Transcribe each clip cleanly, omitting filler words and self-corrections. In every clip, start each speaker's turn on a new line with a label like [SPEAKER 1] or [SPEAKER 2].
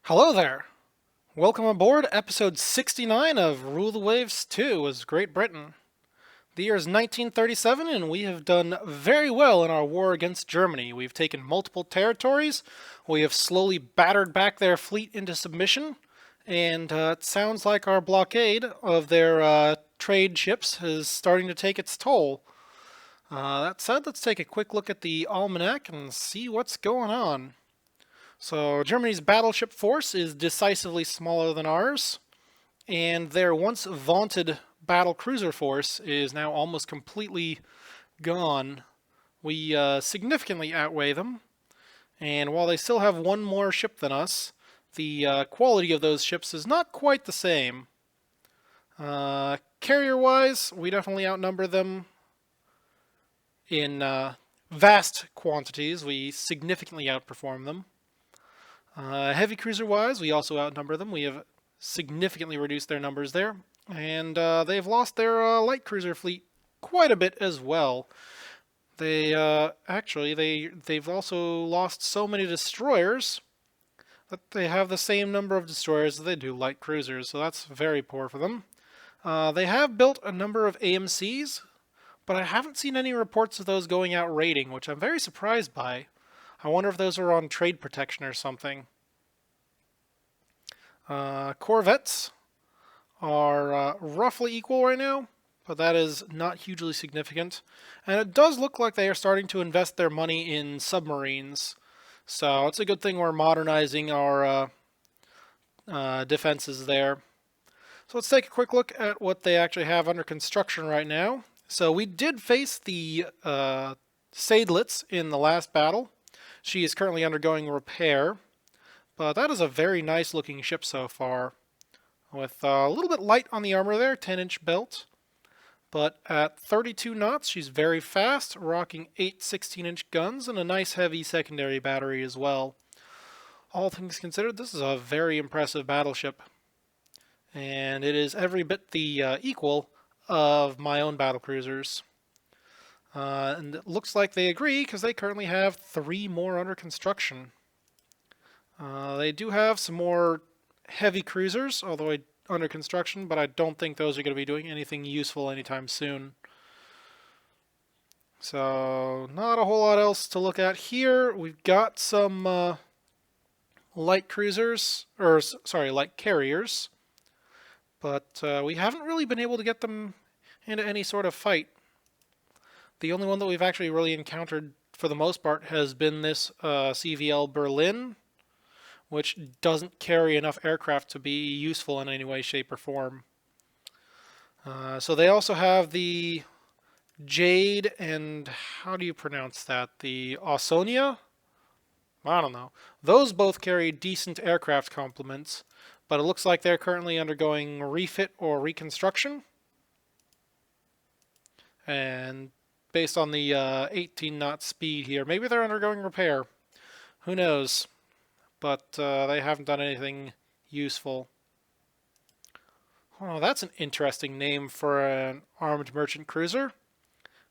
[SPEAKER 1] Hello there! Welcome aboard episode 69 of Rule the Waves 2 as Great Britain. The year is 1937 and we have done very well in our war against Germany. We've taken multiple territories, we have slowly battered back their fleet into submission, and it sounds like our blockade of their trade ships is starting to take its toll. That said, let's take a quick look at the almanac and see what's going on. So Germany's battleship force is decisively smaller than ours, and their once vaunted battle cruiser force is now almost completely gone. We significantly outweigh them, and while they still have one more ship than us, the quality of those ships is not quite the same. Carrier-wise, we definitely outnumber them in vast quantities. We significantly outperform them. Heavy cruiser-wise, we also outnumber them. We have significantly reduced their numbers there. And they've lost their light cruiser fleet quite a bit as well. They've also lost so many destroyers that they have the same number of destroyers as they do light cruisers, so that's very poor for them. They have built a number of AMCs, but I haven't seen any reports of those going out raiding, which I'm very surprised by. I wonder if those are on trade protection or something. Corvettes are roughly equal right now, but that is not hugely significant. And it does look like they are starting to invest their money in submarines. So it's a good thing we're modernizing our defenses there. So let's take a quick look at what they actually have under construction right now. So we did face the Seydlitz in the last battle. She is currently undergoing repair, but that is a very nice looking ship so far. With a little bit light on the armor there, 10-inch belt. But at 32 knots, she's very fast, rocking 8 16-inch guns and a nice heavy secondary battery as well. All things considered, this is a very impressive battleship. And it is every bit the equal of my own battlecruisers. And it looks like they agree because they currently have 3 more under construction. They do have some more heavy cruisers, although under construction, but I don't think those are going to be doing anything useful anytime soon. So, not a whole lot else to look at here. We've got some light cruisers, or sorry, light carriers, but we haven't really been able to get them into any sort of fight. The only one that we've actually really encountered for the most part has been this CVL Berlin, which doesn't carry enough aircraft to be useful in any way, shape, or form. So they also have the Jade and how do you pronounce that? The Ausonia? I don't know. Those both carry decent aircraft complements, but it looks like they're currently undergoing refit or reconstruction. And based on the 18 knot speed here, maybe they're undergoing repair. Who knows? But they haven't done anything useful. Oh, that's an interesting name for an armed merchant cruiser.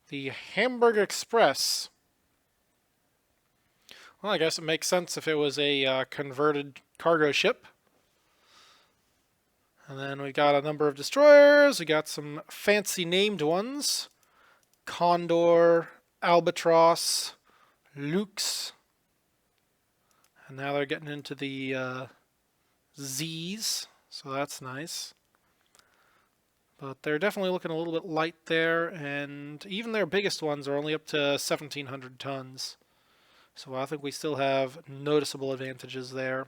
[SPEAKER 1] The Hamburg Express. Well, I guess it makes sense if it was a converted cargo ship. And then we got a number of destroyers. We got some fancy named ones. Condor, Albatross, Lux. And now they're getting into the Z's, so that's nice. But they're definitely looking a little bit light there, and even their biggest ones are only up to 1,700 tons. So I think we still have noticeable advantages there.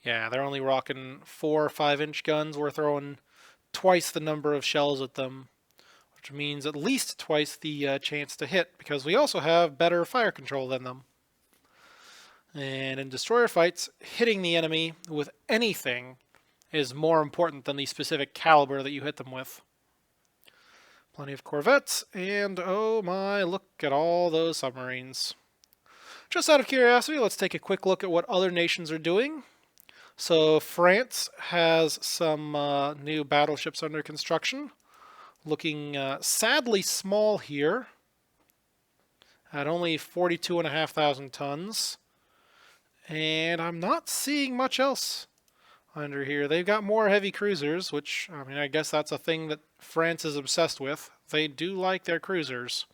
[SPEAKER 1] Yeah, they're only rocking 4 or 5-inch guns. We're throwing twice the number of shells at them, which means at least twice the chance to hit, because we also have better fire control than them. And in destroyer fights, hitting the enemy with anything is more important than the specific caliber that you hit them with. Plenty of corvettes, and oh my, look at all those submarines. Just out of curiosity, let's take a quick look at what other nations are doing. So France has some new battleships under construction, looking sadly small here, at only 42,500 tons. And I'm not seeing much else under here. They've got more heavy cruisers, which, I mean, I guess that's a thing that France is obsessed with. They do like their cruisers.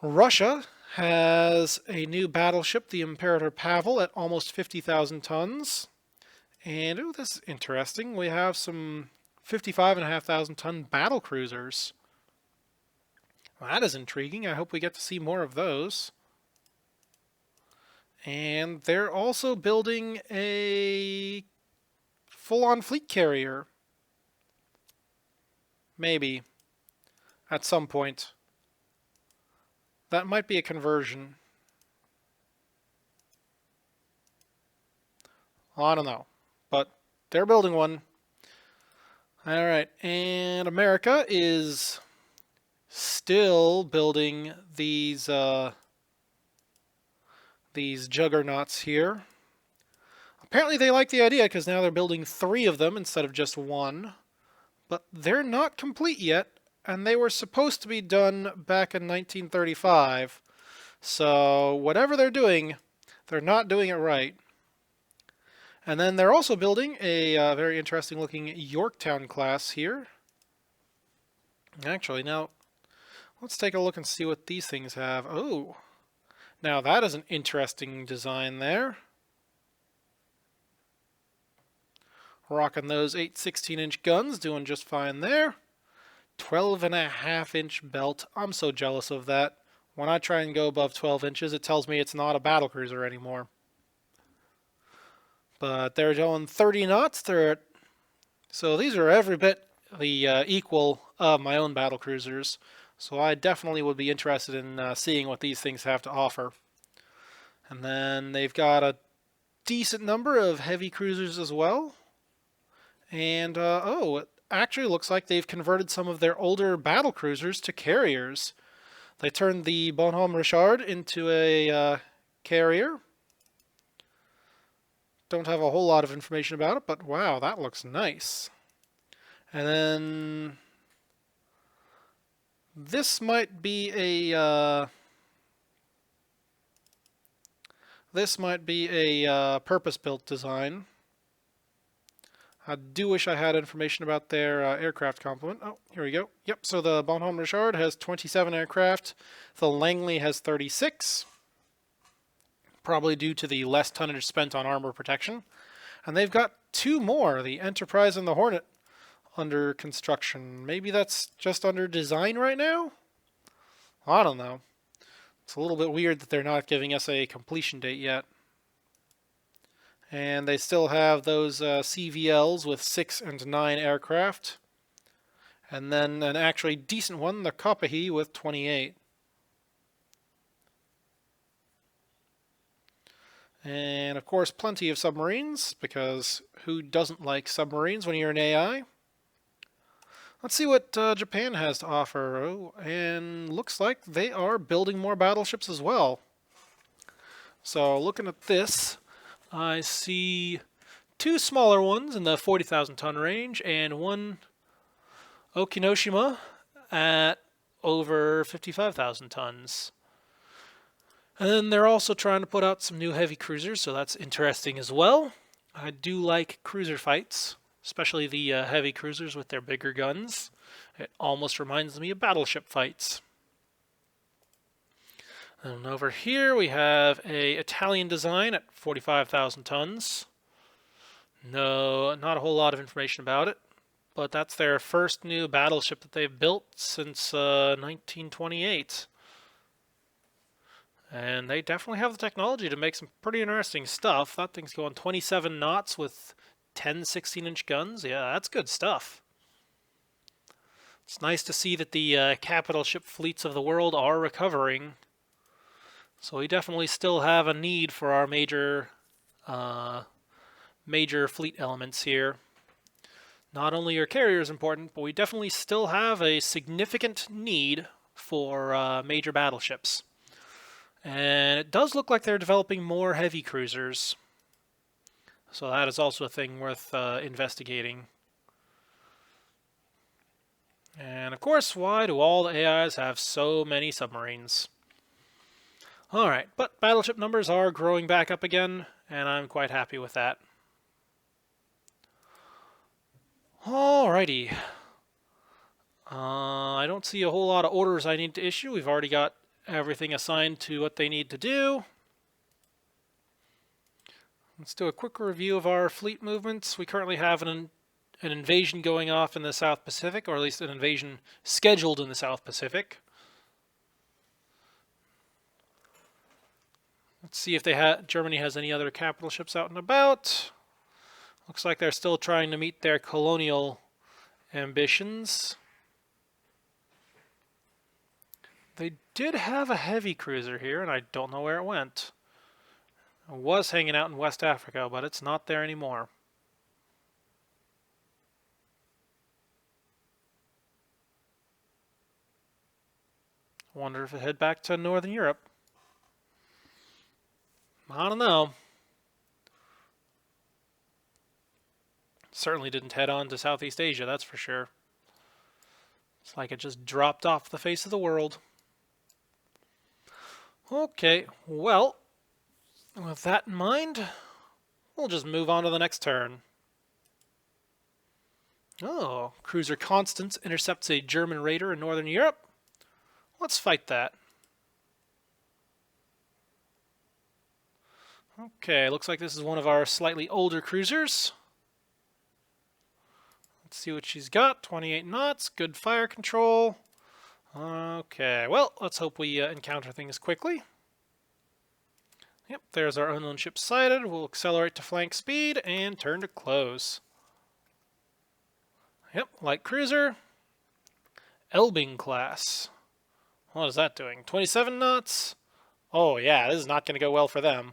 [SPEAKER 1] Russia has a new battleship, the Imperator Pavel, at almost 50,000 tons. And, oh, this is interesting. We have some 55,500 ton battle cruisers. Well, that is intriguing. I hope we get to see more of those. And they're also building a full-on fleet carrier. Maybe. At some point. That might be a conversion. I don't know. But they're building one. Alright, and America is still building these juggernauts here. Apparently they like the idea because now they're building 3 of them instead of just 1. But they're not complete yet, and they were supposed to be done back in 1935. So whatever they're doing, they're not doing it right. And then they're also building a very interesting looking Yorktown class here. Actually, now let's take a look and see what these things have. Oh, now that is an interesting design there. Rocking those 8 16-inch guns, doing just fine there. 12.5-inch belt. I'm so jealous of that. When I try and go above 12 inches, it tells me it's not a battlecruiser anymore. But they're going 30 knots. So these are every bit the equal of my own battlecruisers. So I definitely would be interested in seeing what these things have to offer. And then they've got a decent number of heavy cruisers as well. And, oh, it actually looks like they've converted some of their older battlecruisers to carriers. They turned the Bonhomme Richard into a carrier. Don't have a whole lot of information about it, but wow, that looks nice. And then this might be a purpose-built design. I do wish I had information about their aircraft complement. Oh, here we go. Yep, so the Bonhomme Richard has 27 aircraft. The Langley has 36. Probably due to the less tonnage spent on armor protection. And they've got 2 more, the Enterprise and the Hornet, under construction. Maybe that's just under design right now? I don't know. It's a little bit weird that they're not giving us a completion date yet. And they still have those CVLs with 6 and 9 aircraft. And then an actually decent one, the Kopahi, with 28. And of course, plenty of submarines, because who doesn't like submarines when you're an AI? Let's see what Japan has to offer. Oh, and looks like they are building more battleships as well. So looking at this, I see 2 smaller ones in the 40,000 ton range and 1 Okinoshima at over 55,000 tons. And then they're also trying to put out some new heavy cruisers, so that's interesting as well. I do like cruiser fights, especially the heavy cruisers with their bigger guns. It almost reminds me of battleship fights. And over here we have a Italian design at 45,000 tons. No, not a whole lot of information about it, but that's their first new battleship that they've built since 1928. And they definitely have the technology to make some pretty interesting stuff. That thing's going 27 knots with 10 16-inch guns. Yeah, that's good stuff. It's nice to see that the capital ship fleets of the world are recovering. So we definitely still have a need for our major fleet elements here. Not only are carriers important, but we definitely still have a significant need for major battleships. And it does look like they're developing more heavy cruisers. So that is also a thing worth investigating. And of course, why do all the AIs have so many submarines? Alright, but battleship numbers are growing back up again, and I'm quite happy with that. Alrighty. I don't see a whole lot of orders I need to issue. We've already got everything assigned to what they need to do. Let's do a quick review of our fleet movements. We currently have an invasion going off in the South Pacific, or at least an invasion scheduled in the South Pacific. Let's see if Germany has any other capital ships out and about. Looks like they're still trying to meet their colonial ambitions. They did have a heavy cruiser here, and I don't know where it went. It was hanging out in West Africa, but it's not there anymore. Wonder if it head back to Northern Europe. I don't know. Certainly didn't head on to Southeast Asia, that's for sure. It's like it just dropped off the face of the world. Okay, well, with that in mind, we'll just move on to the next turn. Oh, cruiser Constance intercepts a German raider in Northern Europe. Let's fight that. Okay, looks like this is one of our slightly older cruisers. Let's see what she's got. 28 knots, good fire control. Okay, well, let's hope we encounter things quickly. Yep, there's our unknown ship sighted. We'll accelerate to flank speed and turn to close. Yep, light cruiser. Elbing class. What is that doing? 27 knots? Oh yeah, this is not going to go well for them.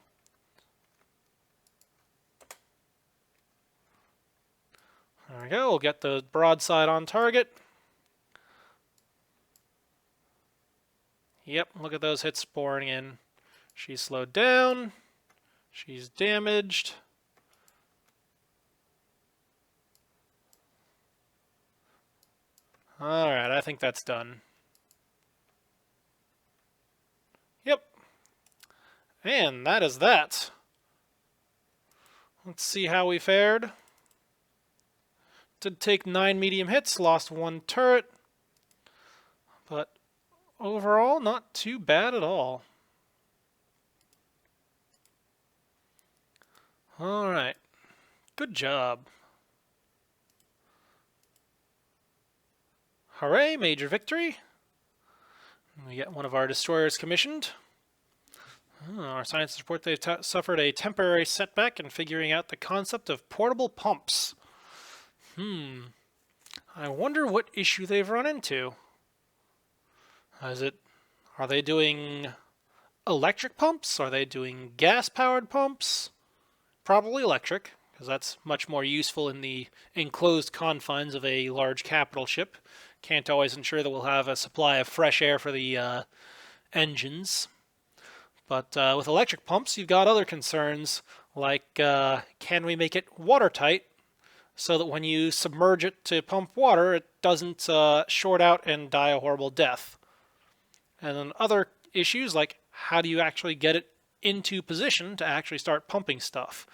[SPEAKER 1] There we go, we'll get the broadside on target. Yep, look at those hits pouring in. She's slowed down. She's damaged. Alright, I think that's done. Yep. And that is that. Let's see how we fared. Did take 9 medium hits, lost 1 turret. But overall, not too bad at all. Alright. Good job. Hooray, major victory. We get one of our destroyers commissioned. Our scientists report they've suffered a temporary setback in figuring out the concept of portable pumps. I wonder what issue they've run into. Are they doing electric pumps? Are they doing gas-powered pumps? Probably electric, because that's much more useful in the enclosed confines of a large capital ship. Can't always ensure that we'll have a supply of fresh air for the engines. But with electric pumps, you've got other concerns, like can we make it watertight so that when you submerge it to pump water, it doesn't short out and die a horrible death. And then other issues, like how do you actually get it into position to actually start pumping stuff?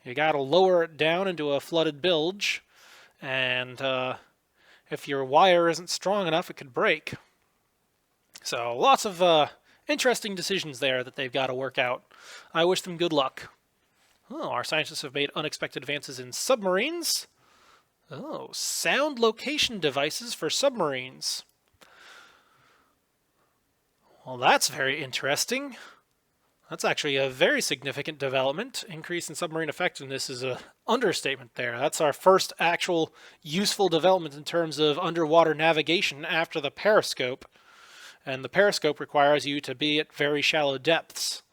[SPEAKER 1] You got to lower it down into a flooded bilge, and if your wire isn't strong enough, it could break. So lots of interesting decisions there that they've got to work out. I wish them good luck. Oh, our scientists have made unexpected advances in submarines. Oh, sound location devices for submarines. Well, that's very interesting. That's actually a very significant development. Increase in submarine effectiveness is an understatement there. That's our first actual useful development in terms of underwater navigation after the periscope. And the periscope requires you to be at very shallow depths.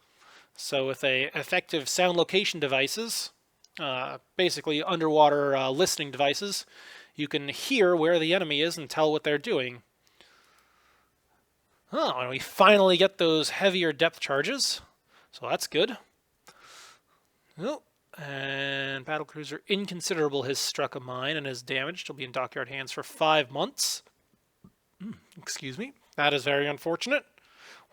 [SPEAKER 1] So with effective sound location devices, basically underwater listening devices, you can hear where the enemy is and tell what they're doing. Oh, and we finally get those heavier depth charges, so that's good. Oh, and battlecruiser Inconsiderable has struck a mine and is damaged. He'll be in dockyard hands for 5 months. Excuse me. That is very unfortunate.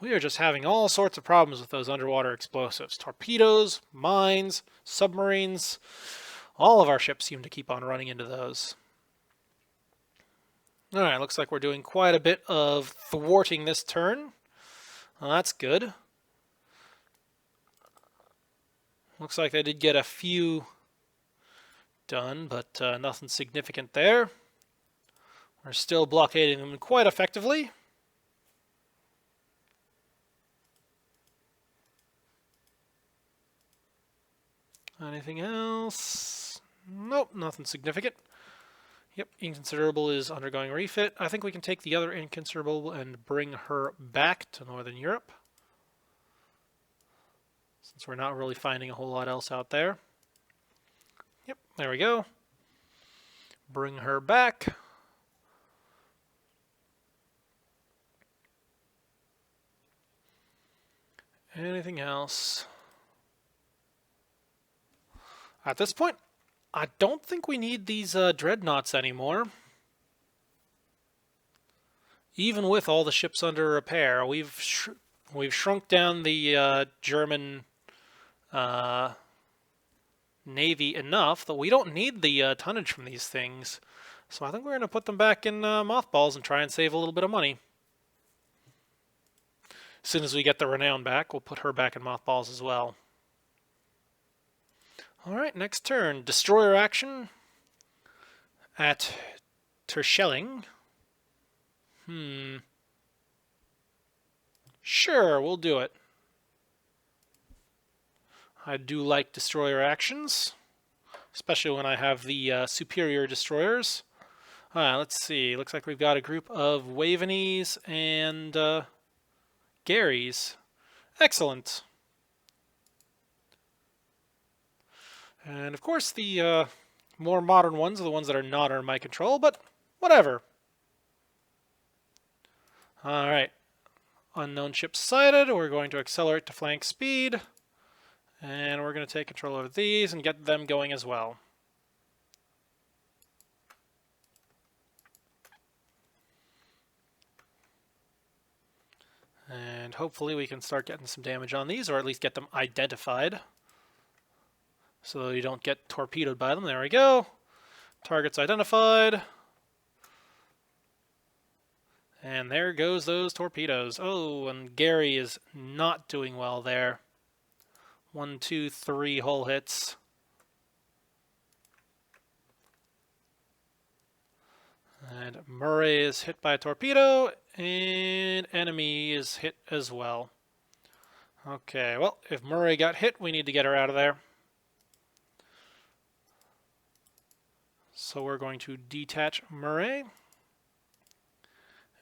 [SPEAKER 1] We are just having all sorts of problems with those underwater explosives. Torpedoes, mines, submarines. All of our ships seem to keep on running into those. Alright, looks like we're doing quite a bit of thwarting this turn. Well, that's good. Looks like they did get a few done, but nothing significant there. We're still blockading them quite effectively. Anything else? Nope, nothing significant. Yep, Inconsiderable is undergoing refit. I think we can take the other Inconsiderable and bring her back to Northern Europe, since we're not really finding a whole lot else out there. Yep, there we go. Bring her back. Anything else? At this point, I don't think we need these dreadnoughts anymore. Even with all the ships under repair, we've shrunk down the German navy enough that we don't need the tonnage from these things. So I think we're going to put them back in mothballs and try and save a little bit of money. As soon as we get the Renown back, we'll put her back in mothballs as well. Alright, next turn. Destroyer action at Terschelling. Sure, we'll do it. I do like destroyer actions, especially when I have the superior destroyers. Let's see. Looks like we've got a group of Waveney's and Garys. Excellent. And of course the more modern ones are the ones that are not under my control, but whatever. Alright. Unknown ships sighted. We're going to accelerate to flank speed. And we're going to take control of these and get them going as well. And hopefully we can start getting some damage on these, or at least get them identified, so you don't get torpedoed by them. There we go. Targets identified. And there goes those torpedoes. Oh, and Gary is not doing well there. 1, 2, 3 hull hits. And Murray is hit by a torpedo, and enemy is hit as well. Okay, well, if Murray got hit, we need to get her out of there. So we're going to detach Murray.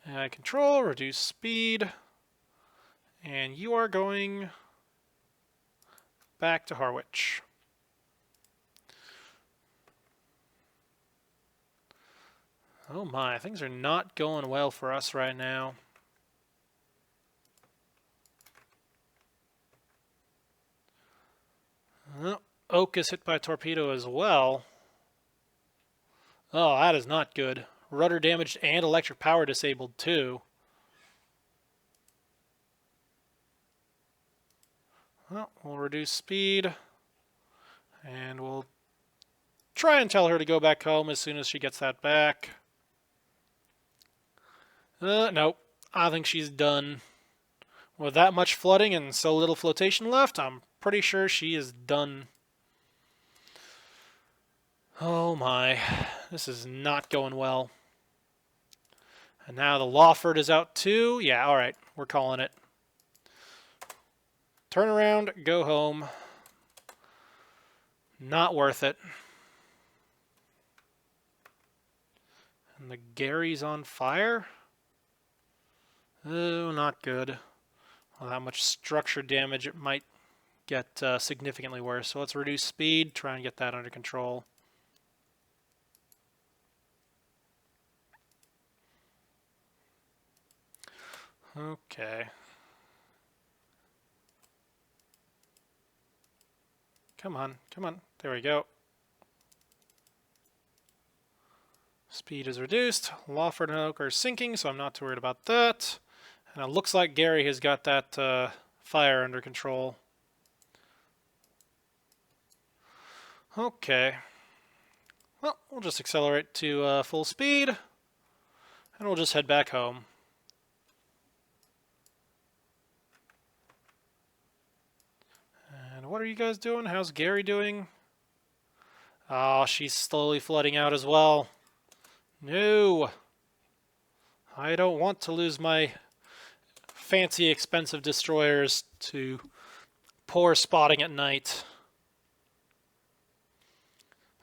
[SPEAKER 1] Add control, reduce speed, and you are going back to Harwich. Oh my, things are not going well for us right now. Oak is hit by a torpedo as well. Oh, that is not good. Rudder damaged and electric power disabled too. Well, we'll reduce speed, and we'll try and tell her to go back home as soon as she gets that back. Nope. I think she's done. With that much flooding and so little flotation left, I'm pretty sure she is done. Oh my, this is not going well. And now the Lawford is out too. Yeah, alright, we're calling it. Turn around, go home. Not worth it. And the Gary's on fire? Oh, not good. Well, that much structure damage, it might get significantly worse. So let's reduce speed, try and get that under control. Okay. Come on, come on. There we go. Speed is reduced. Lawford and Oak are sinking, so I'm not too worried about that. And it looks like Gary has got that fire under control. Okay. Well, we'll just accelerate to full speed, and we'll just head back home. And what are you guys doing? How's Gary doing? Oh, she's slowly flooding out as well. No! I don't want to lose my fancy, expensive destroyers to poor spotting at night.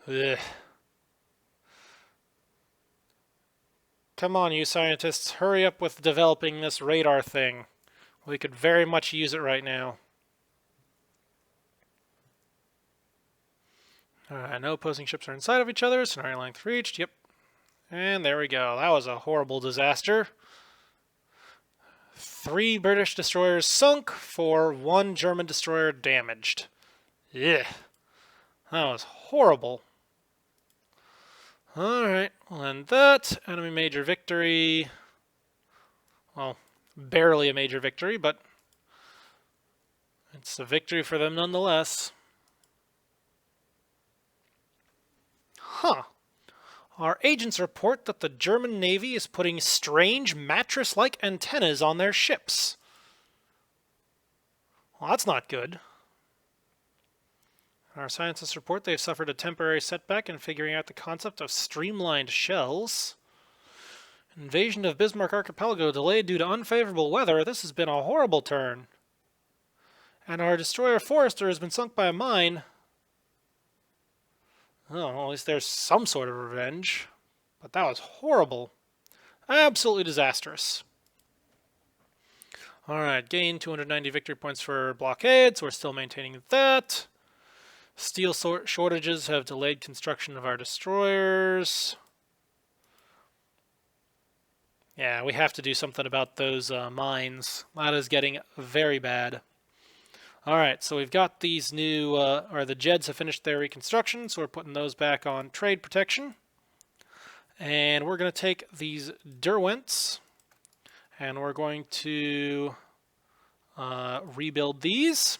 [SPEAKER 1] Ugh. Come on, you scientists, hurry up with developing this radar thing. We could very much use it right now. No opposing ships are inside of each other. Scenario length reached. Yep. And there we go. That was a horrible disaster. 3 British destroyers sunk for 1 German destroyer damaged. Yeah. That was horrible. Alright, well, and that, enemy major victory. Well, barely a major victory, but it's a victory for them nonetheless. Huh. Our agents report that the German Navy is putting strange mattress-like antennas on their ships. Well, that's not good. Our scientists report they've suffered a temporary setback in figuring out the concept of streamlined shells. Invasion of Bismarck Archipelago delayed due to unfavorable weather. This has been a horrible turn. And our destroyer Forester has been sunk by a mine. Oh, well, at least there's some sort of revenge. But that was horrible. Absolutely disastrous. Alright, gain 290 victory points for blockade, so we're still maintaining that. Steel shortages have delayed construction of our destroyers. Yeah, we have to do something about those mines. That is getting very bad. Alright, so we've got these new, the Jeds have finished their reconstruction, so we're putting those back on trade protection. And we're going to take these Derwents, and we're going to rebuild these.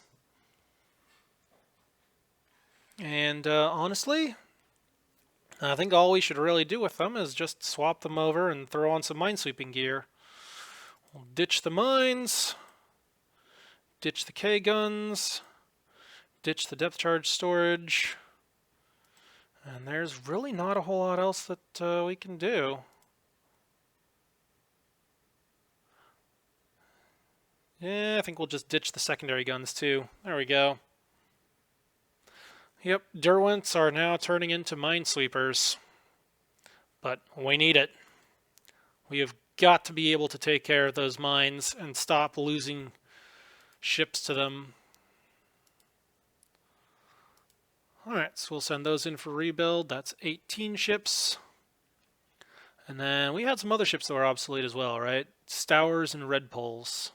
[SPEAKER 1] And honestly, I think all we should really do with them is just swap them over and throw on some minesweeping gear. We'll ditch the mines, ditch the K-guns, ditch the depth charge storage, and there's really not a whole lot else that we can do. Yeah, I think we'll just ditch the secondary guns too. There we go. Yep, Derwents are now turning into minesweepers. But we need it. We have got to be able to take care of those mines and stop losing ships to them. Alright, so we'll send those in for rebuild. That's 18 ships. And then we had some other ships that were obsolete as well, right? Stowers and Red Poles.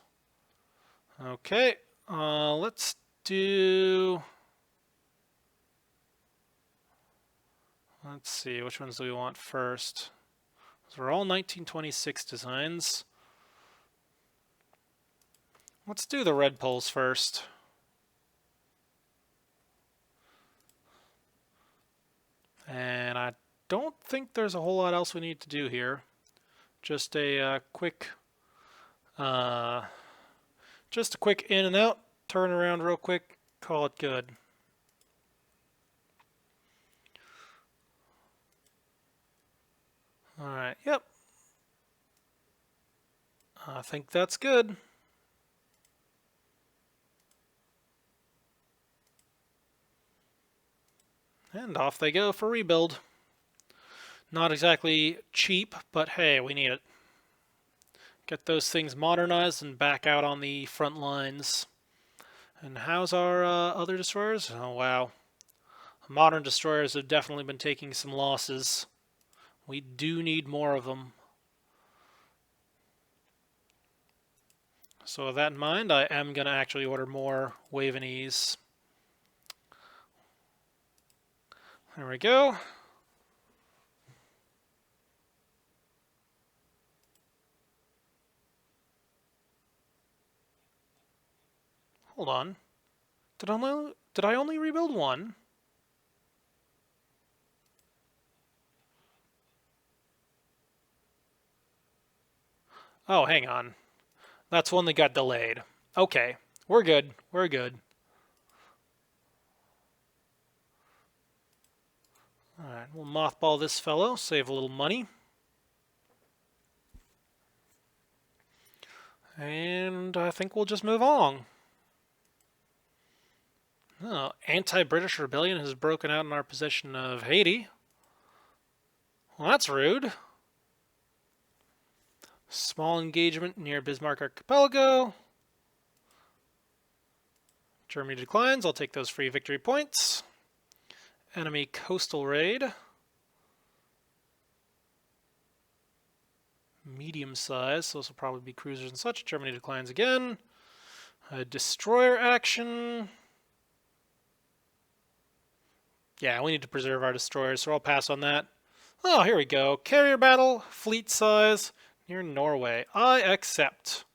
[SPEAKER 1] Okay, let's do... Let's see, which ones do we want first? Those are all 1926 designs. Let's do the Red Poles first. And I don't think there's a whole lot else we need to do here. Just a quick in and out, turn around real quick, call it good. Alright, yep. I think that's good. And off they go for rebuild. Not exactly cheap, but hey, we need it. Get those things modernized and back out on the front lines. And how's our other destroyers? Oh, wow. Modern destroyers have definitely been taking some losses. We do need more of them. So with that in mind, I am going to actually order more Wavenese. There we go. Hold on. Did I only rebuild one? Oh, hang on. That's one that got delayed. Okay, we're good. We're good. Alright, we'll mothball this fellow, save a little money. And I think we'll just move on. Oh, anti-British rebellion has broken out in our possession of Haiti. Well, that's rude. Small engagement near Bismarck Archipelago. Germany declines. I'll take those free victory points. Enemy coastal raid. Medium size, so this will probably be cruisers and such. Germany declines again. Destroyer action. Yeah, we need to preserve our destroyers, so I'll pass on that. Oh, here we go. Carrier battle, fleet size, near Norway. I accept.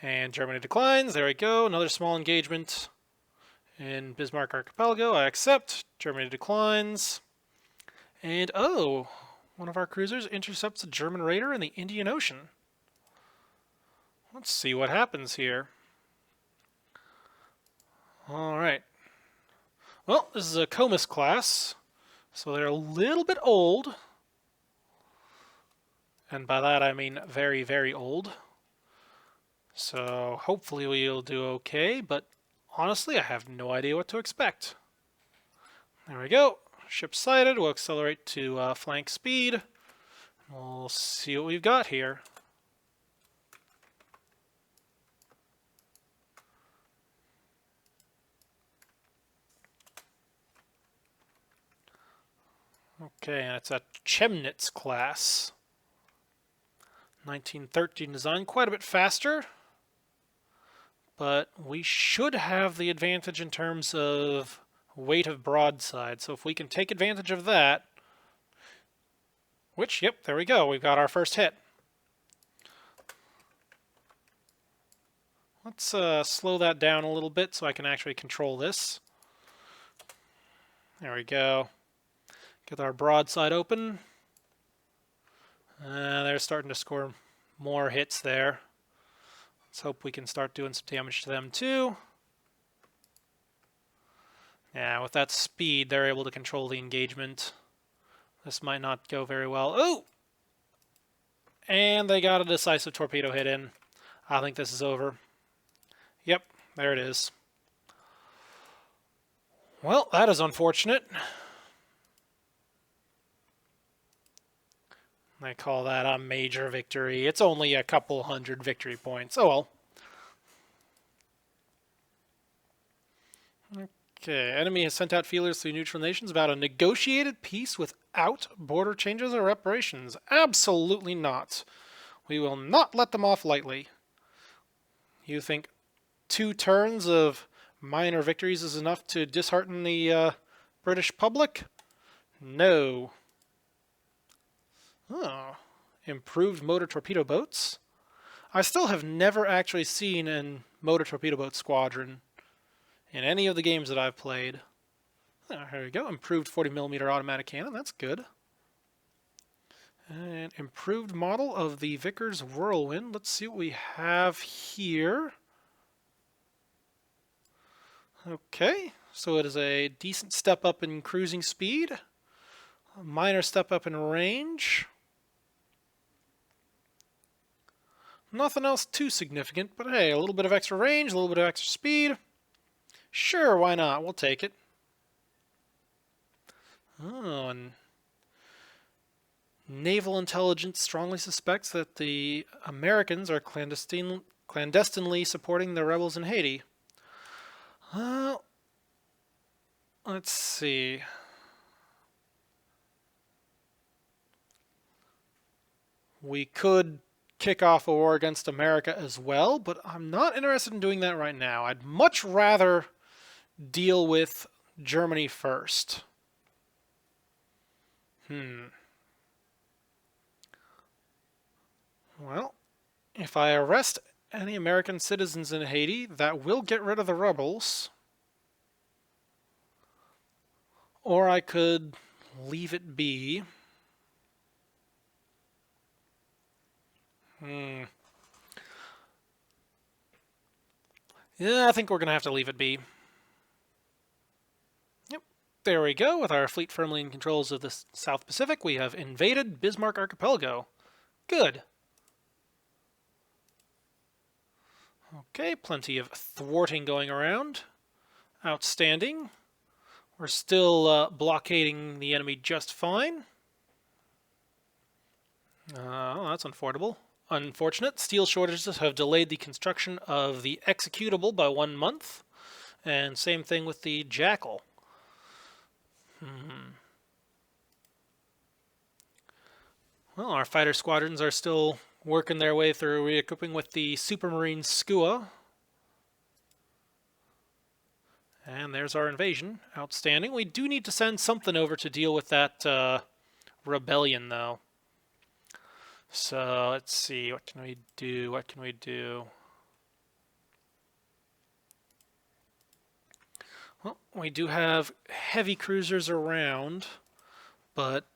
[SPEAKER 1] And Germany declines. There we go. Another small engagement in Bismarck Archipelago. I accept. Germany declines. And, oh, one of our cruisers intercepts a German raider in the Indian Ocean. Let's see what happens here. Alright. Well, this is a Comus class, so they're a little bit old. And by that I mean very, very old. So hopefully we'll do okay, but honestly I have no idea what to expect. There we go. Ship sighted. We'll accelerate to flank speed. We'll see what we've got here. Okay, and it's a Chemnitz class. 1913 design, quite a bit faster. But we should have the advantage in terms of weight of broadside. So if we can take advantage of that, which, yep, there we go. We've got our first hit. Let's slow that down a little bit so I can actually control this. There we go. Get our broadside open. They're starting to score more hits there. Let's hope we can start doing some damage to them too. Yeah, with that speed, they're able to control the engagement. This might not go very well. Oh! And they got a decisive torpedo hit in. I think this is over. Yep, there it is. Well, that is unfortunate. I call that a major victory. It's only a couple hundred victory points. Oh well. Okay, enemy has sent out feelers to neutral nations about a negotiated peace without border changes or reparations. Absolutely not. We will not let them off lightly. You think 2 turns of minor victories is enough to dishearten the British public? No. Oh, improved motor torpedo boats. I still have never actually seen a motor torpedo boat squadron in any of the games that I've played. Oh, here we go. Improved 40mm automatic cannon. That's good. And improved model of the Vickers Whirlwind. Let's see what we have here. Okay, so it is a decent step up in cruising speed. A minor step up in range. Nothing else too significant, but hey, a little bit of extra range, a little bit of extra speed. Sure, why not? We'll take it. Oh, and naval intelligence strongly suspects that the Americans are clandestinely supporting the rebels in Haiti. Let's see. We could kick off a war against America as well, but I'm not interested in doing that right now. I'd much rather deal with Germany first. Well, if I arrest any American citizens in Haiti. That will get rid of the rebels. Or I could leave it be. Yeah, I think we're going to have to leave it be. Yep. There we go. With our fleet firmly in controls of the South Pacific, we have invaded Bismarck Archipelago. Good. Okay, plenty of thwarting going around. Outstanding. We're still blockading the enemy just fine. Oh, that's unfortunate. Steel shortages have delayed the construction of the executable by 1 month. And same thing with the Jackal. Well, our fighter squadrons are still working their way through re-equipping with the Supermarine Skua. And there's our invasion. Outstanding. We do need to send something over to deal with that rebellion, though. So, let's see. What can we do? What can we do? Well, we do have heavy cruisers around, but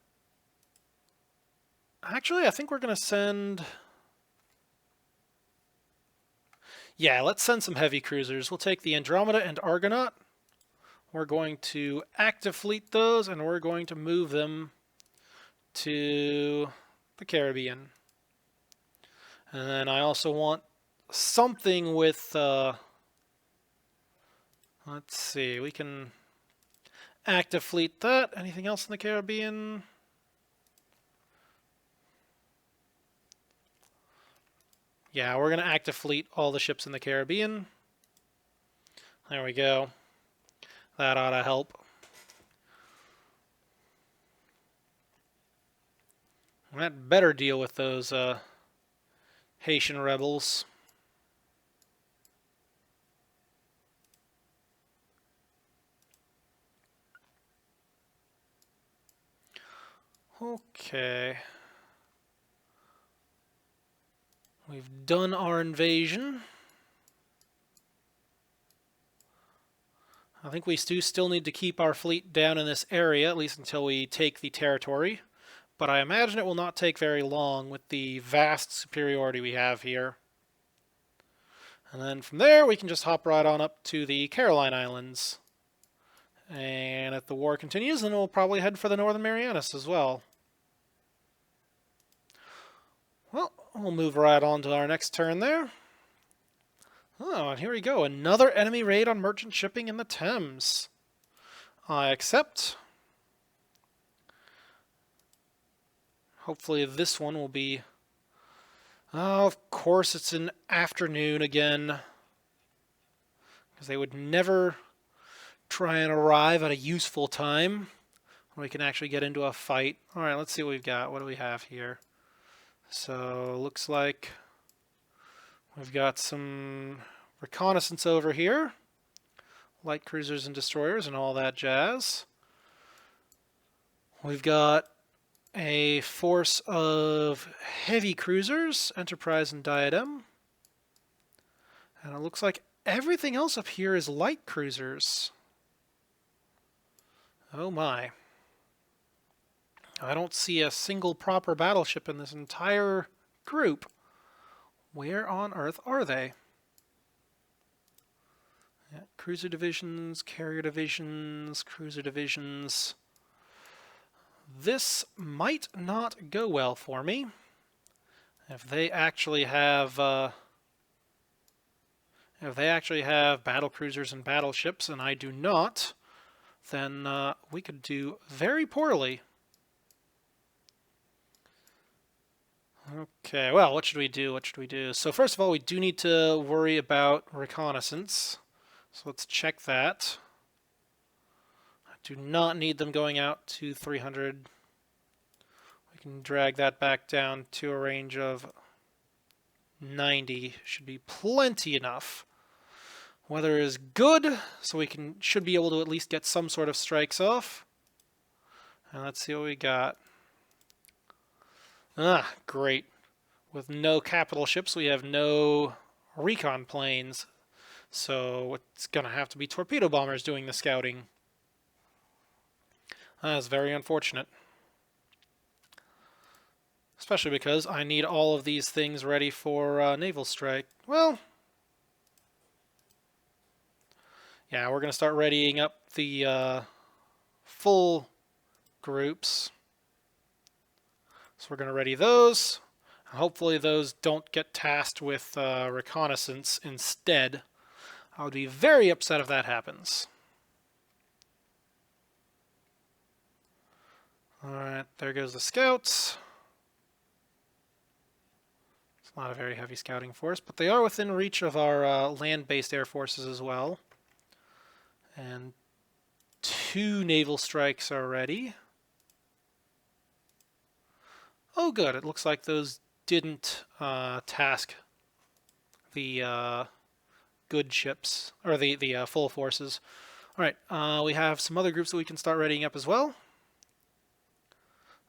[SPEAKER 1] actually, I think we're going to send... Yeah, let's send some heavy cruisers. We'll take the Andromeda and Argonaut. We're going to active fleet those, and we're going to move them to the Caribbean. And then I also want something with... let's see, we can active fleet that. Anything else in the Caribbean? Yeah, we're going to active fleet all the ships in the Caribbean. There we go. That ought to help. That better deal with those Haitian rebels. Okay. We've done our invasion. I think we do still need to keep our fleet down in this area, at least until we take the territory. But I imagine it will not take very long with the vast superiority we have here. And then from there, we can just hop right on up to the Caroline Islands. And if the war continues, then we'll probably head for the Northern Marianas as well. Well, we'll move right on to our next turn there. Oh, and here we go. Another enemy raid on merchant shipping in the Thames. I accept. Hopefully this one will be... Oh, of course it's an afternoon again. Because they would never try and arrive at a useful time when we can actually get into a fight. Alright, let's see what we've got. What do we have here? So, looks like we've got some reconnaissance over here. Light cruisers and destroyers and all that jazz. We've got a force of heavy cruisers, Enterprise and Diadem. And it looks like everything else up here is light cruisers. Oh my. I don't see a single proper battleship in this entire group. Where on earth are they? Yeah, cruiser divisions, carrier divisions, cruiser divisions. This might not go well for me. If they actually have battle cruisers and battleships, and I do not, then we could do very poorly. Okay, well, what should we do? What should we do? So first of all, we do need to worry about reconnaissance. So let's check that. I do not need them going out to 300. We can drag that back down to a range of 90. Should be plenty enough. Weather is good, so we should be able to at least get some sort of strikes off. And let's see what we got. Ah, great. With no capital ships, we have no recon planes. So it's going to have to be torpedo bombers doing the scouting. That is very unfortunate. Especially because I need all of these things ready for naval strike. Well, yeah, we're going to start readying up the full groups. So we're going to ready those. Hopefully those don't get tasked with reconnaissance instead. I would be very upset if that happens. Alright, there goes the scouts. It's not a very heavy scouting force, but they are within reach of our land-based air forces as well. And 2 naval strikes are ready. Oh good, it looks like those didn't task the good ships, or the full forces. Alright, we have some other groups that we can start readying up as well.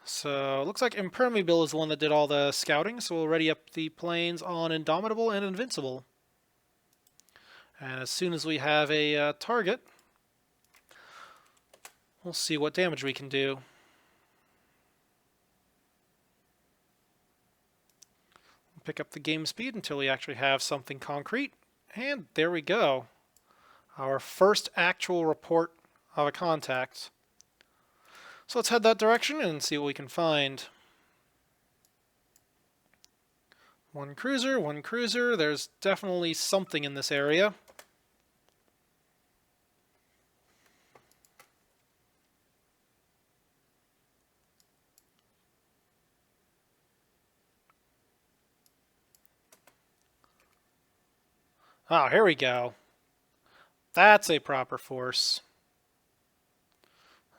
[SPEAKER 1] So, it looks like Impermeable is the one that did all the scouting, so we'll ready up the planes on Indomitable and Invincible. And as soon as we have a target, we'll see what damage we can do. Pick up the game speed until we actually have something concrete. And there we go. Our first actual report of a contact. So let's head that direction and see what we can find. One cruiser, one cruiser. There's definitely something in this area. Oh, here we go. That's a proper force.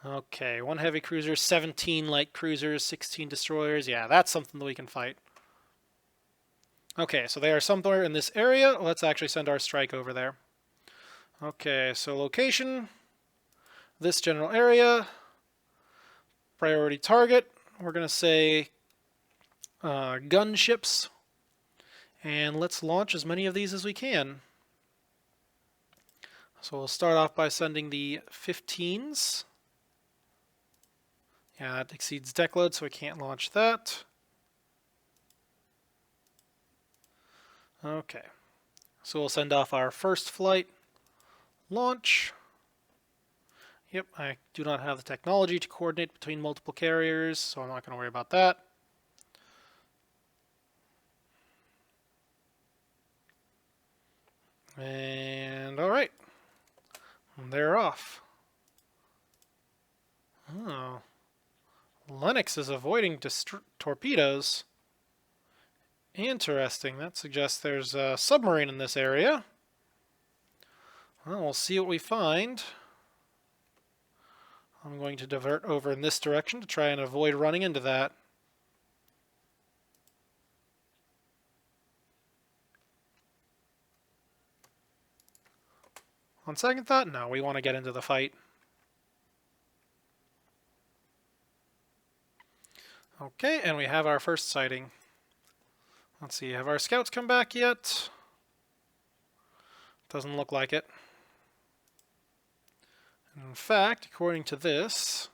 [SPEAKER 1] Okay, 1 heavy cruiser, 17 light cruisers, 16 destroyers. Yeah, that's something that we can fight. Okay, so they are somewhere in this area. Let's actually send our strike over there. Okay, so location, this general area, priority target. We're going to say gunships. And let's launch as many of these as we can. So we'll start off by sending the 15s. Yeah, that exceeds deck load, so we can't launch that. Okay. So we'll send off our first flight. Launch. Yep, I do not have the technology to coordinate between multiple carriers, so I'm not going to worry about that. And alright. They're off. Oh. Lennox is avoiding torpedoes. Interesting. That suggests there's a submarine in this area. Well, we'll see what we find. I'm going to divert over in this direction to try and avoid running into that. On second thought, no, we want to get into the fight. Okay, and we have our first sighting. Let's see, have our scouts come back yet? Doesn't look like it. In fact, according to this,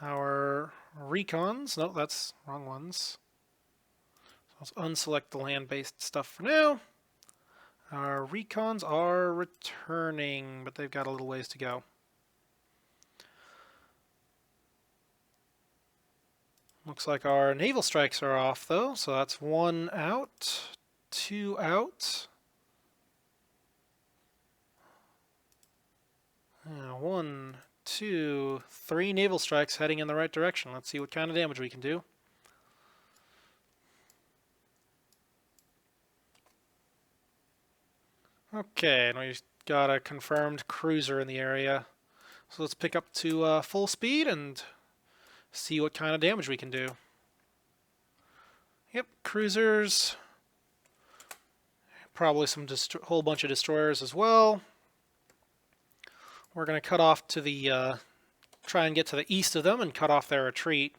[SPEAKER 1] our recons, no, that's wrong ones. So let's unselect the land-based stuff for now. Our recons are returning, but they've got a little ways to go. Looks like our naval strikes are off, though, so that's 1 out, 2 out. 1, 2, 3 naval strikes heading in the right direction. Let's see what kind of damage we can do. Okay, and we've got a confirmed cruiser in the area. So let's pick up to full speed and see what kind of damage we can do. Yep, cruisers. Probably some whole bunch of destroyers as well. We're going to cut off to the, try and get to the east of them and cut off their retreat.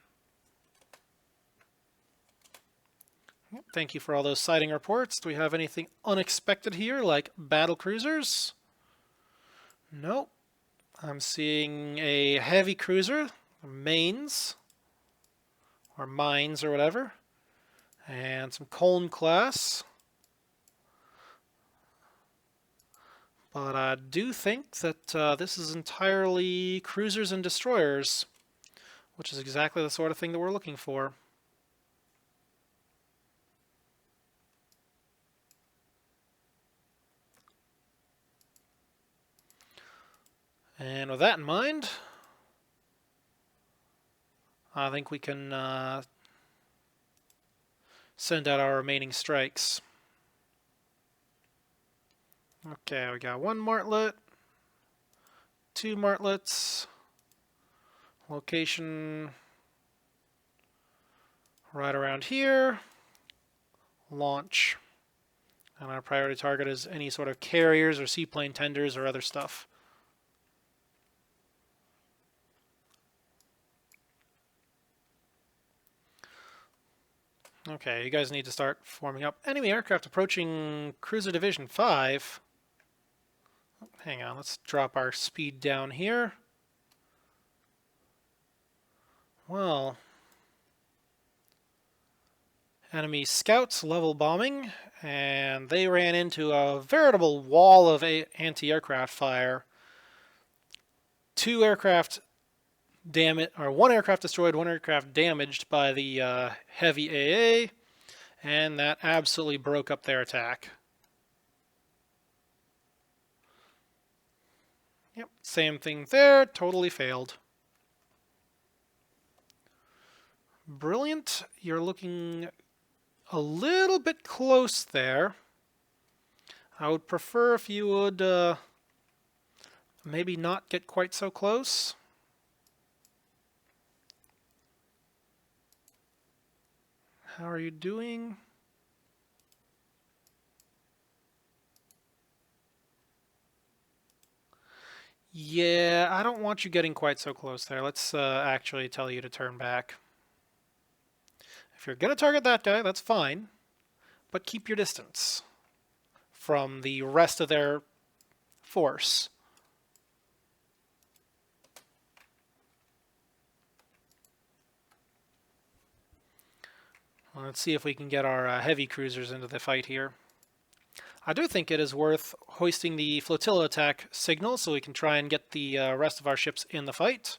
[SPEAKER 1] Yep, Thank you for all those sighting reports. Do we have anything unexpected here, like battle cruisers? Nope. I'm seeing a heavy cruiser, mains, or mines, or whatever, and some Colne class. But I do think that this is entirely cruisers and destroyers, which is exactly the sort of thing that we're looking for. And with that in mind, I think we can send out our remaining strikes. Okay, we got 1 martlet, 2 martlets, location right around here, launch. And our priority target is any sort of carriers or seaplane tenders or other stuff. Okay, you guys need to start forming up. Enemy aircraft approaching Cruiser Division 5. Oh, hang on, let's drop our speed down here. Well, enemy scouts level bombing, and they ran into a veritable wall of anti-aircraft fire. 2 aircraft damage, or 1 aircraft destroyed, 1 aircraft damaged by the heavy AA, and that absolutely broke up their attack. Yep, same thing there, totally failed. Brilliant, you're looking a little bit close there. I would prefer if you would maybe not get quite so close. How are you doing? Yeah, I don't want you getting quite so close there. Let's actually tell you to turn back. If you're going to target that guy, that's fine, but keep your distance from the rest of their force. Well, let's see if we can get our heavy cruisers into the fight here. I do think it is worth hoisting the flotilla attack signal so we can try and get the rest of our ships in the fight.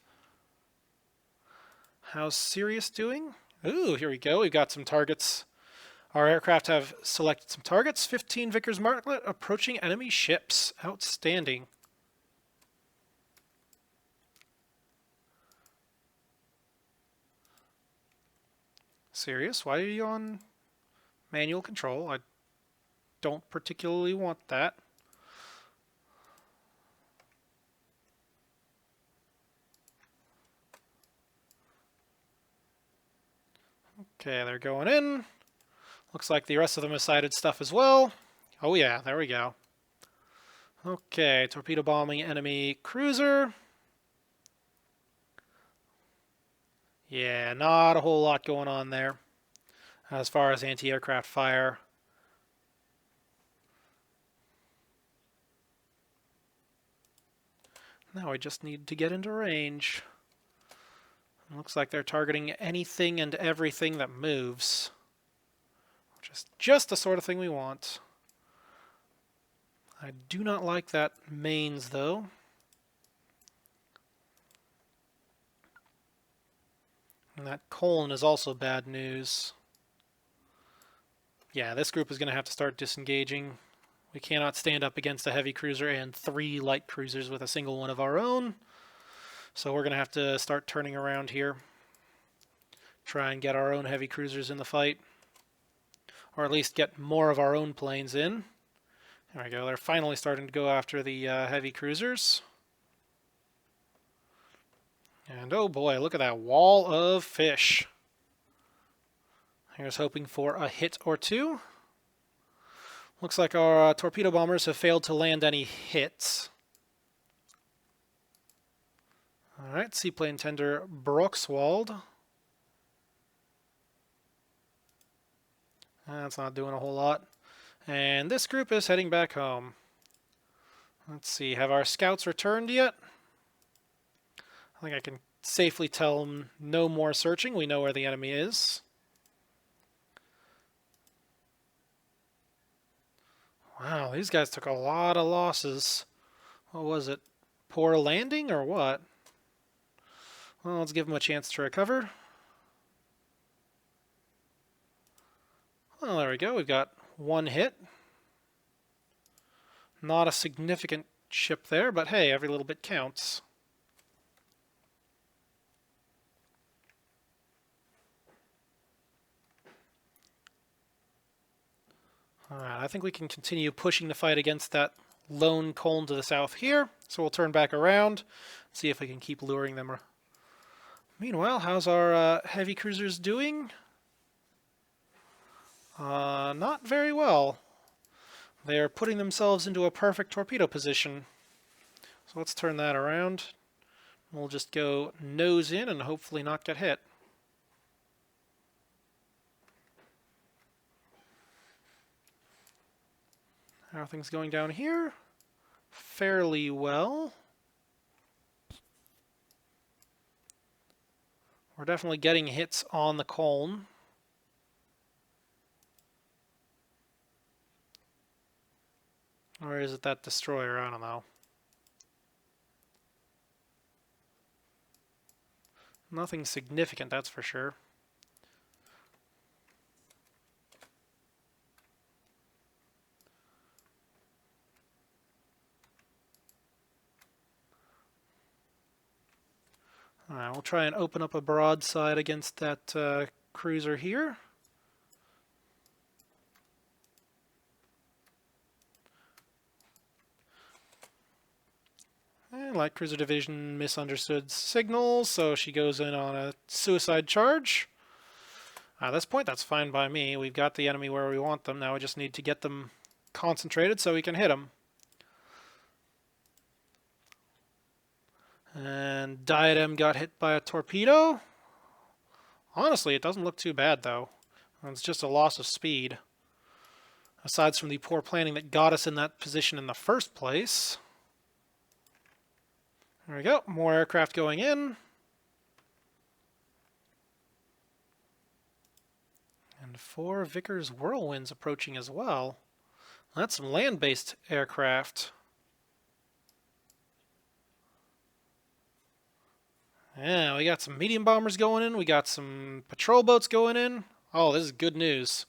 [SPEAKER 1] How's Sirius doing? Ooh, here we go. We've got some targets. Our aircraft have selected some targets. 15 Vickers Martlet approaching enemy ships. Outstanding. Sirius, why are you on manual control? I don't particularly want that. Okay, they're going in. Looks like the rest of them have sighted stuff as well. Oh yeah, there we go. Okay, torpedo bombing enemy cruiser. Yeah, not a whole lot going on there as far as anti-aircraft fire. Now we just need to get into range. Looks like they're targeting anything and everything that moves. Which is just the sort of thing we want. I do not like that mains though. And that Colne is also bad news. Yeah, this group is going to have to start disengaging. We cannot stand up against a heavy cruiser and 3 light cruisers with a single one of our own. So we're going to have to start turning around here. Try and get our own heavy cruisers in the fight. Or at least get more of our own planes in. There we go. They're finally starting to go after the heavy cruisers. And oh boy, look at that wall of fish. Here's hoping for a hit or 2. Looks like our torpedo bombers have failed to land any hits. Alright, seaplane tender Broxwald. That's not doing a whole lot. And this group is heading back home. Let's see, have our scouts returned yet? I think I can safely tell them no more searching. We know where the enemy is. Wow, these guys took a lot of losses. What was it? Poor landing or what? Well, let's give them a chance to recover. Well, there we go. We've got one hit. Not a significant ship there, but hey, every little bit counts. Alright, I think we can continue pushing the fight against that lone colon to the south here. So we'll turn back around, see if we can keep luring them. Meanwhile, how's our heavy cruisers doing? Not very well. They're putting themselves into a perfect torpedo position. So let's turn that around. We'll just go nose in and hopefully not get hit. How are things going down here? Fairly well. We're definitely getting hits on the colon. Or is it that destroyer? I don't know. Nothing significant, that's for sure. Alright, we'll try and open up a broadside against that cruiser here. And Light Cruiser Division misunderstood signals, so she goes in on a suicide charge. At this point, that's fine by me. We've got the enemy where we want them. Now we just need to get them concentrated so we can hit them. And Diadem got hit by a torpedo. Honestly, it doesn't look too bad, though. It's just a loss of speed. Aside from the poor planning that got us in that position in the first place. There we go. More aircraft going in. And 4 Vickers Whirlwinds approaching as well. That's some land-based aircraft. Yeah, we got some medium bombers going in. We got some patrol boats going in. Oh, this is good news.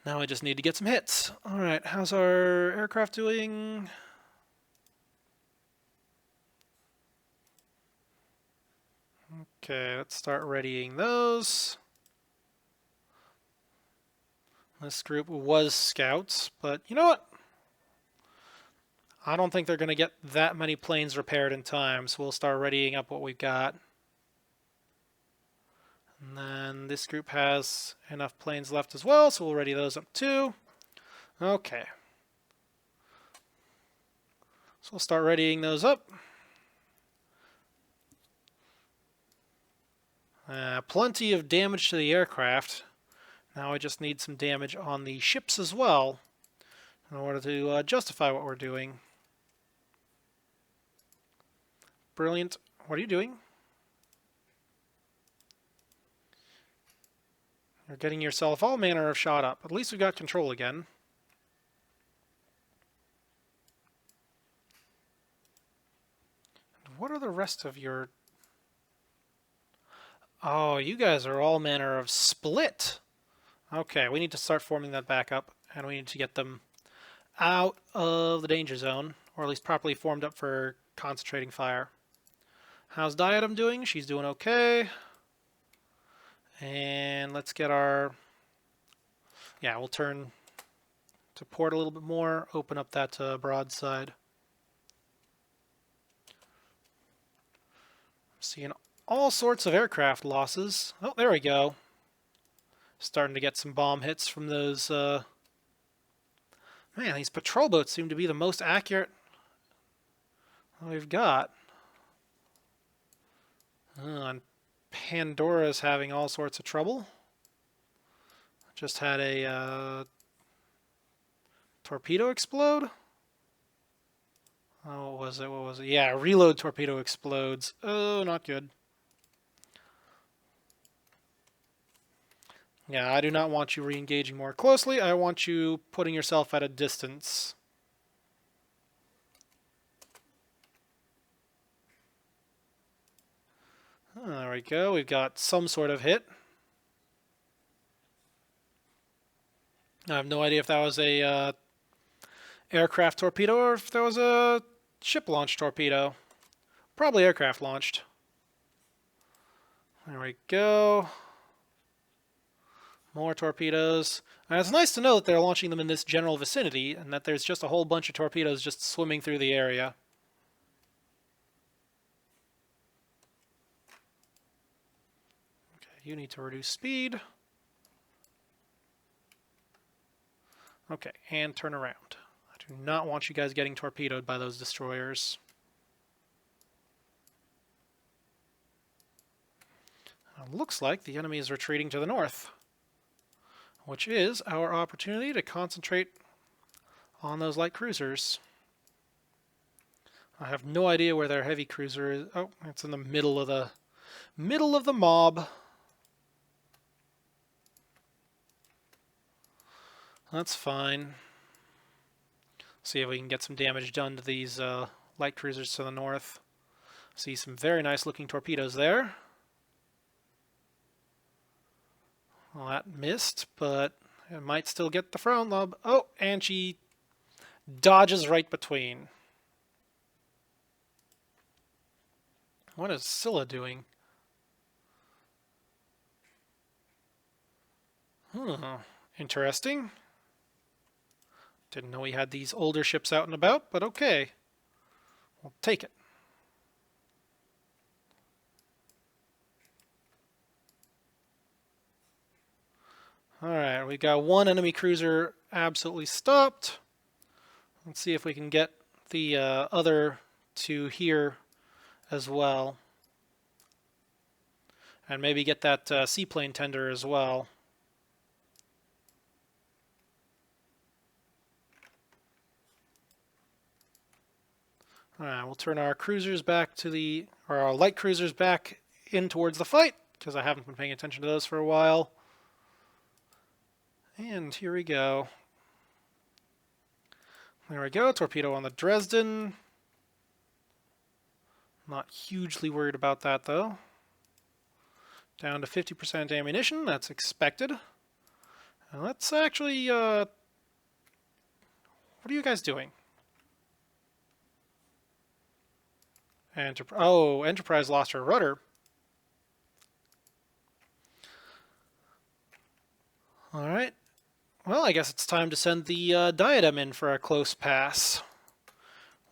[SPEAKER 1] Now I just need to get some hits. Alright, how's our aircraft doing? Okay, let's start readying those. This group was scouts, but you know what? I don't think they're going to get that many planes repaired in time, so we'll start readying up what we've got. And then this group has enough planes left as well, so we'll ready those up too. Okay. So we'll start readying those up. Plenty of damage to the aircraft. Now I just need some damage on the ships as well in order to justify what we're doing. Brilliant. What are you doing? You're getting yourself all manner of shot up. At least we've got control again. And what are the rest of your... Oh, you guys are all manner of split. Okay, we need to start forming that back up, and we need to get them out of the danger zone, or at least properly formed up for concentrating fire. How's Diadem doing? She's doing okay. And let's get our... Yeah, we'll turn to port a little bit more, open up that broadside. Seeing all sorts of aircraft losses. Oh, there we go. Starting to get some bomb hits from those... Man, these patrol boats seem to be the most accurate we've got. And Pandora's having all sorts of trouble. Just had a torpedo explode. Oh, what was it? What was it? Yeah, reload torpedo explodes. Oh, not good. Yeah, I do not want you re-engaging more closely. I want you putting yourself at a distance. Oh, there we go. We've got some sort of hit. I have no idea if that was a aircraft torpedo or if that was a ship-launched torpedo. Probably aircraft launched. There we go. More torpedoes. And it's nice to know that they're launching them in this general vicinity and that there's just a whole bunch of torpedoes just swimming through the area. Okay, you need to reduce speed. Okay, and turn around. I do not want you guys getting torpedoed by those destroyers. Looks like the enemy is retreating to the north, which is our opportunity to concentrate on those light cruisers. I have no idea where their heavy cruiser is. Oh, it's in the middle of the mob. That's fine. See if we can get some damage done to these light cruisers to the north. See some very nice looking torpedoes there. Well, that missed, but it might still get the front lob. Oh, and she dodges right between. What is Scylla doing? Interesting. Didn't know we had these older ships out and about, but okay. We'll take it. Alright, we got one enemy cruiser absolutely stopped. Let's see if we can get the other two here as well. And maybe get that seaplane tender as well. Alright, we'll turn our cruisers back to or our light cruisers back in towards the fight, because I haven't been paying attention to those for a while. And here we go. There we go, torpedo on the Dresden. Not hugely worried about that though. Down to 50% ammunition, that's expected. And let's actually, what are you guys doing? Enterprise lost her rudder. Alright. Well, I guess it's time to send the Diadem in for a close pass.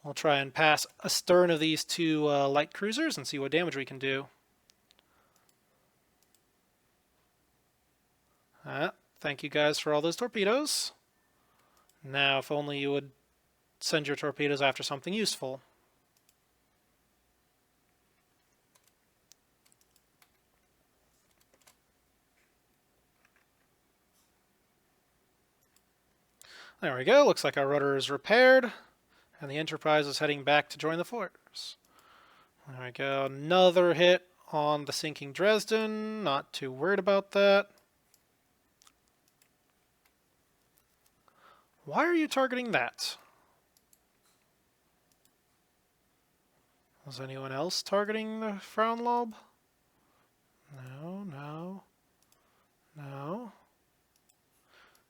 [SPEAKER 1] We'll try and pass astern of these two light cruisers and see what damage we can do. Thank you guys for all those torpedoes. Now, if only you would send your torpedoes after something useful. There we go. Looks like our rudder is repaired, and the Enterprise is heading back to join the force. There we go. Another hit on the sinking Dresden. Not too worried about that. Why are you targeting that? Was anyone else targeting the Frauenlob? No, no, no.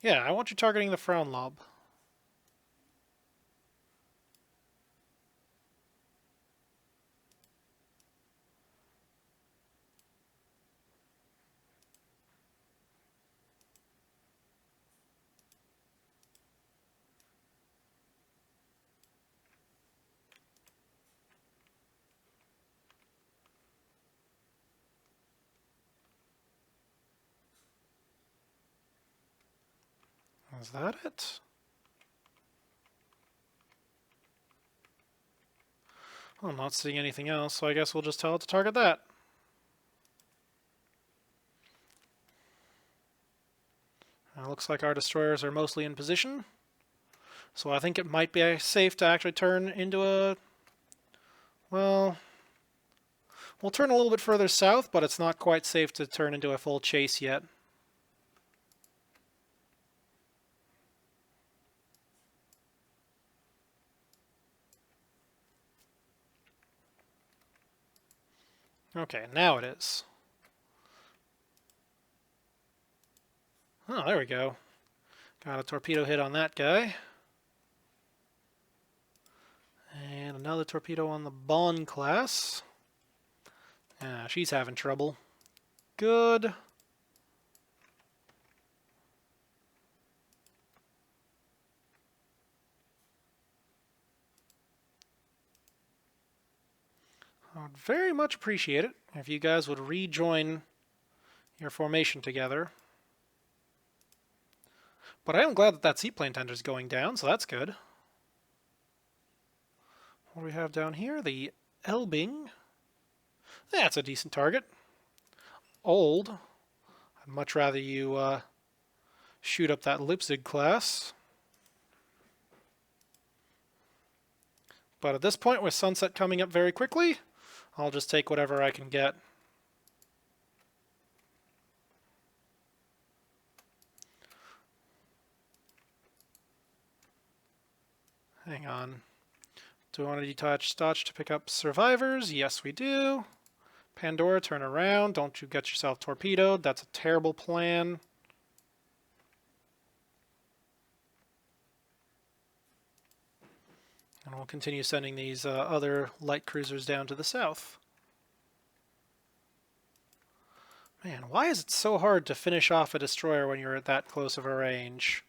[SPEAKER 1] Yeah, I want you targeting the Frauenlob. Is that it? I'm not seeing anything else, so I guess we'll just tell it to target that. Looks like our destroyers are mostly in position. So I think it might be safe to actually turn into a... Well, we'll turn a little bit further south, but it's not quite safe to turn into a full chase yet. Okay, now it is. Oh, there we go. Got a torpedo hit on that guy. And another torpedo on the Bond class. Ah, she's having trouble. Good. I would very much appreciate it if you guys would rejoin your formation together. But I am glad that seaplane tender is going down, so that's good. What do we have down here? The Elbing. That's a decent target. Old. I'd much rather you shoot up that Leipzig class. But at this point, with sunset coming up very quickly, I'll just take whatever I can get. Hang on. Do we want to detach Stotch to pick up survivors? Yes, we do. Pandora, turn around. Don't you get yourself torpedoed. That's a terrible plan. And we'll continue sending these other light cruisers down to the south. Man, why is it so hard to finish off a destroyer when you're at that close of a range?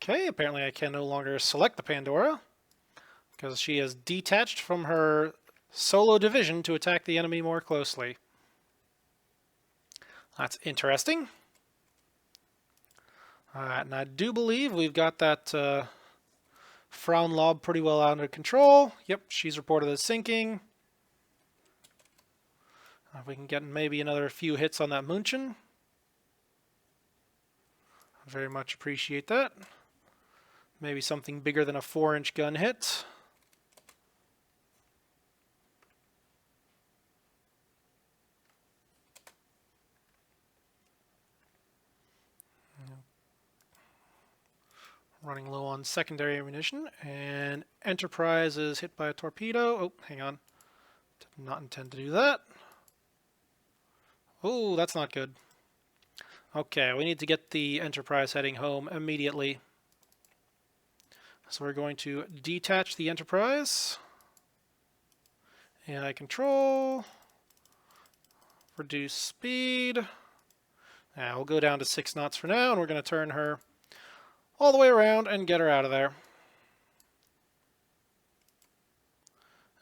[SPEAKER 1] Okay, apparently I can no longer select the Pandora because she is detached from her solo division to attack the enemy more closely. That's interesting. Alright, and I do believe we've got that Frauenlob pretty well under control. Yep, she's reported as sinking. If we can get maybe another few hits on that München. I very much appreciate that. Maybe something bigger than a 4-inch gun hit. Running low on secondary ammunition, and Enterprise is hit by a torpedo. Oh, hang on. Did not intend to do that. Oh, that's not good. Okay, we need to get the Enterprise heading home immediately. So we're going to detach the Enterprise. AI control. Reduce speed. Now we'll go down to 6 knots for now, and we're going to turn her all the way around and get her out of there.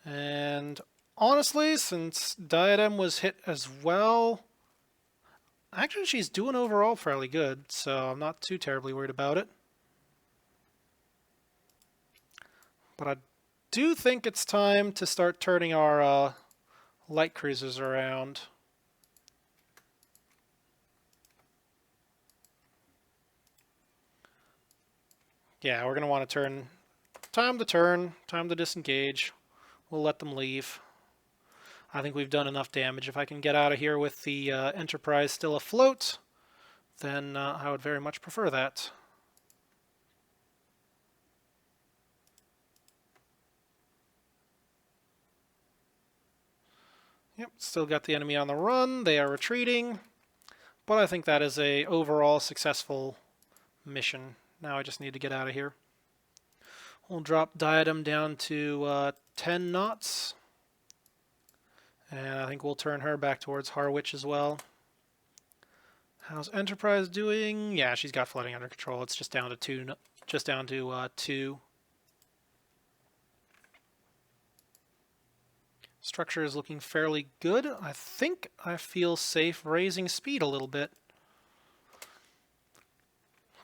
[SPEAKER 1] And honestly, since Diadem was hit as well, actually she's doing overall fairly good, so I'm not too terribly worried about it. But I do think it's time to start turning our light cruisers around. Yeah, we're going to want to turn. Time to disengage. We'll let them leave. I think we've done enough damage. If I can get out of here with the Enterprise still afloat, then I would very much prefer that. Yep, still got the enemy on the run. They are retreating. But I think that is a overall successful mission. Now I just need to get out of here. We'll drop Diadem down to 10 knots. And I think we'll turn her back towards Harwich as well. How's Enterprise doing? Yeah, she's got flooding under control. It's just down to 2. Just down to 2. Structure is looking fairly good. I think I feel safe raising speed a little bit.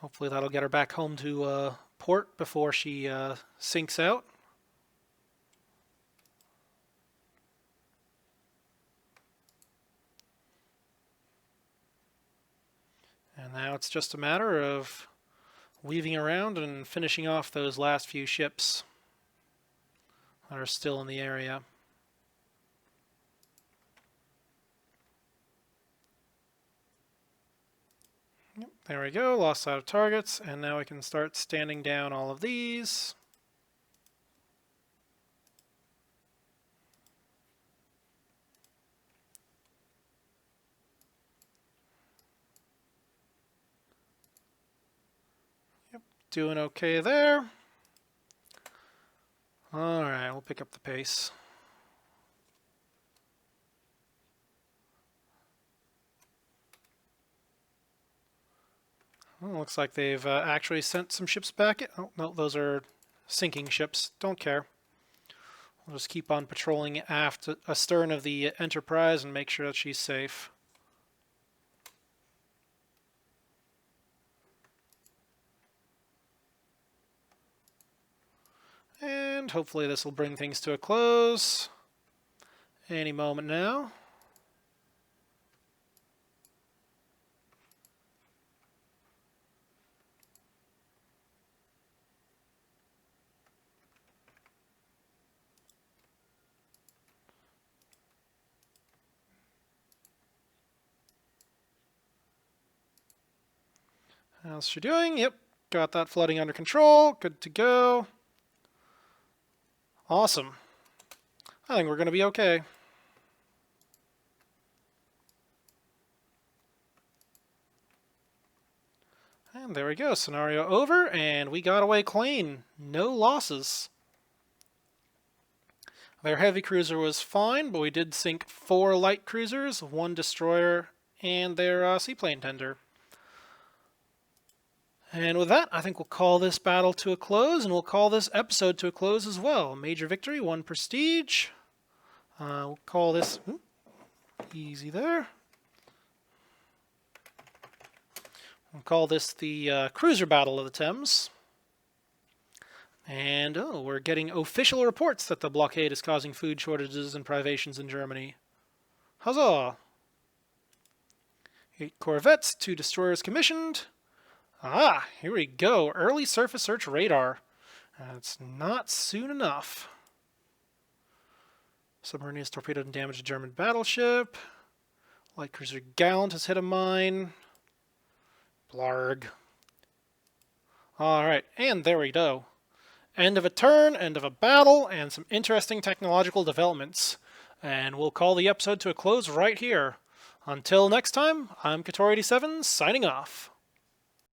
[SPEAKER 1] Hopefully that'll get her back home to port before she sinks out. And now it's just a matter of weaving around and finishing off those last few ships that are still in the area. Yep, there we go, lost sight of targets, and now we can start standing down all of these. Yep, doing okay there. Alright, we'll pick up the pace. Well, looks like they've actually sent some ships back. Oh, no, those are sinking ships. Don't care. We'll just keep on patrolling aft astern of the Enterprise and make sure that she's safe. And hopefully this will bring things to a close any moment now. How's she doing? Yep, got that flooding under control. Good to go. Awesome. I think we're going to be okay. And there we go. Scenario over, and we got away clean. No losses. Their heavy cruiser was fine, but we did sink 4 light cruisers, 1 destroyer, and their seaplane tender. And with that, I think we'll call this battle to a close, and we'll call this episode to a close as well. Major victory, 1 prestige. We'll call this easy there. We'll call this the cruiser battle of the Thames. And we're getting official reports that the blockade is causing food shortages and privations in Germany. Huzzah! 8 corvettes, 2 destroyers commissioned. Ah, here we go. Early surface search radar. It's not soon enough. Submarine has torpedoed and damaged a German battleship. Light cruiser Gallant has hit a mine. Blarg. Alright, and there we go. End of a turn, end of a battle, and some interesting technological developments. And we'll call the episode to a close right here. Until next time, I'm Kator87, signing off.